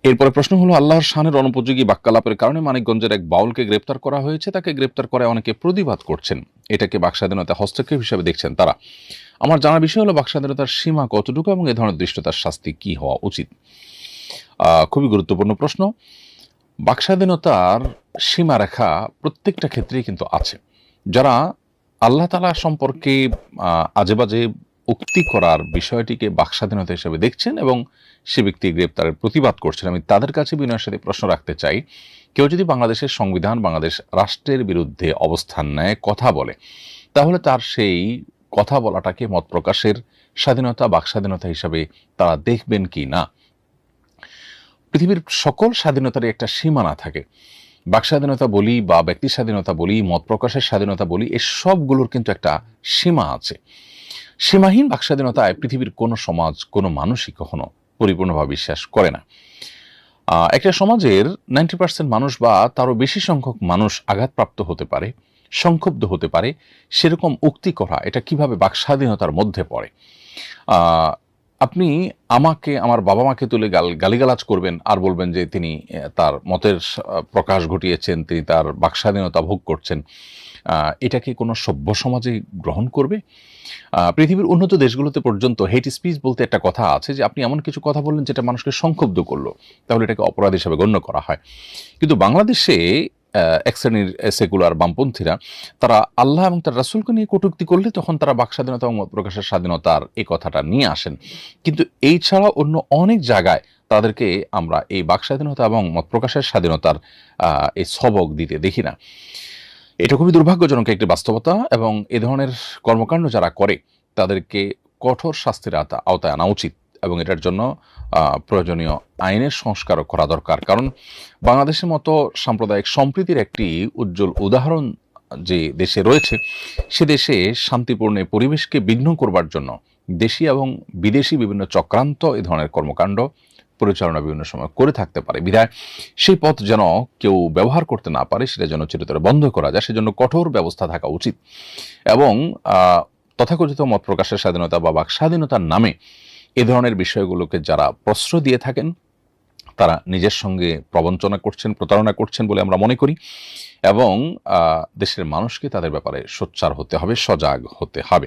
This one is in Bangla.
এরপরে প্রশ্ন হলো, আল্লাহর শানের অনুপযোগী বাক্যালাপের কারণে মানিকগঞ্জের এক বাউলকে গ্রেপ্তার করা হয়েছে। তাকে গ্রেপ্তার করে অনেকে প্রতিবাদ করছেন, এটাকে বাকস্বাধীনতা হস্তক্ষেপ হিসেবে দেখছেন তারা। আমার জানার বিষয় হলো, বাকস্বাধীনতার সীমা কতটুকু এবং এ ধরনের দৃষ্টতার শাস্তি কি হওয়া উচিত? খুবই গুরুত্বপূর্ণ প্রশ্ন। বাকস্বাধীনতার সীমারেখা প্রত্যেকটা ক্ষেত্রেই কিন্তু আছে। যারা আল্লাহ তাআলা সম্পর্কে আজে বাজে উক্তি করার বিষয়টিকে বাকস্বাধীনতা হিসেবে দেখছেন এবং সে ব্যক্তি গ্রেপ্তারের প্রতিবাদ করছেন, আমি তাদের কাছে বিনয়ের সাথে প্রশ্ন রাখতে চাই, কেউ যদি বাংলাদেশের সংবিধান, বাংলাদেশ রাষ্ট্রের বিরুদ্ধে অবস্থান নেয়, কথা বলে, তাহলে তার সেই কথা বলাটাকে মত প্রকাশের স্বাধীনতা, বাকস্বাধীনতা হিসাবে তারা দেখবেন কি না? পৃথিবীর সকল স্বাধীনতারই একটা সীমানা থাকে। বাকস্বাধীনতা বলি বা ব্যক্তি স্বাধীনতা বলি, মত প্রকাশের স্বাধীনতা বলি, এ সবগুলোর কিন্তু একটা সীমা আছে। সীমাহীন বাকস্বাধীনতায় পৃথিবীর কোনো সমাজ, কোনো মানুষই কখনো পরিপূর্ণভাবে বিশ্বাস করে না। একটা সমাজের 90% মানুষ বা তারও বেশি সংখ্যক মানুষ আঘাতপ্রাপ্ত হতে পারে, সংক্ষুব্ধ হতে পারে, সেরকম উক্তি করা এটা কিভাবে বাকস্বাধীনতার মধ্যে পড়ে? আপনি আমাকে, আমার বাবা মাকে তুলে গালিগালাজ করবেন আর বলবেন যে তিনি তার মতের প্রকাশ ঘটিয়েছেন, তিনি তার বাকস্বাধীনতা ভোগ করছেন। এটা কি কোনো সভ্য সমাজে গ্রহণ করবে? পৃথিবীর উন্নত দেশগুলোতে পর্যন্ত হেট স্পিচ বলতে একটা কথা আছে, যে আপনি এমন কিছু কথা বললেন যেটা মানুষকে সংক্ষুব্ধ করলো, তাহলে এটাকে অপরাধ হিসেবে গণ্য করা হয়। কিন্তু বাংলাদেশে এক শ্রেণীর সেকুলার বামপন্থীরা, তারা আল্লাহ এবং তার রাসূলকে নিয়ে কটূক্তি করলে তখন তারা বাকস্বাধীনতা এবং মত প্রকাশের স্বাধীনতার এই কথাটা নিয়ে আসেন। কিন্তু এই ছাড়া অন্য অনেক জায়গায় তাদেরকে আমরা এই বাকস্বাধীনতা এবং মত প্রকাশের স্বাধীনতার এই সবক দিতে দেখি না। এটা খুবই দুর্ভাগ্যজনক একটি বাস্তবতা, এবং এ ধরনের কর্মকাণ্ড যারা করে তাদেরকে কঠোর শাস্তির আওতায় আনা উচিত, এবং এটার জন্য প্রয়োজনীয় আইনের সংস্কারও করা দরকার। কারণ বাংলাদেশের মতো সাম্প্রদায়িক সম্প্রীতির একটি উজ্জ্বল উদাহরণ যে দেশে রয়েছে, সে দেশে শান্তিপূর্ণ পরিবেশকে বিঘ্ন করবার জন্য দেশি এবং বিদেশি বিভিন্ন চক্রান্ত এ ধরনের কর্মকাণ্ড পরিচালনা বিভিন্ন সময় করে থাকতে পারে। বিধায় সেই পথ যেন কেউ ব্যবহার করতে না পারে, সেটা যেন চিরতরে বন্ধ করা যায়, সেজন্য কঠোর ব্যবস্থা থাকা উচিত। এবং তথাকথিত মত প্রকাশের স্বাধীনতা বা বাক স্বাধীনতার নামে এ ধরনের বিষয়গুলোকে যারা প্রশ্রয় দিয়ে থাকেন, তারা নিজের সঙ্গে প্রবঞ্চনা করছেন, প্রতারণা করছেন বলে আমরা মনে করি। এবং দেশের মানুষকে তাদের ব্যাপারে সোচ্চার হতে হবে, সজাগ হতে হবে।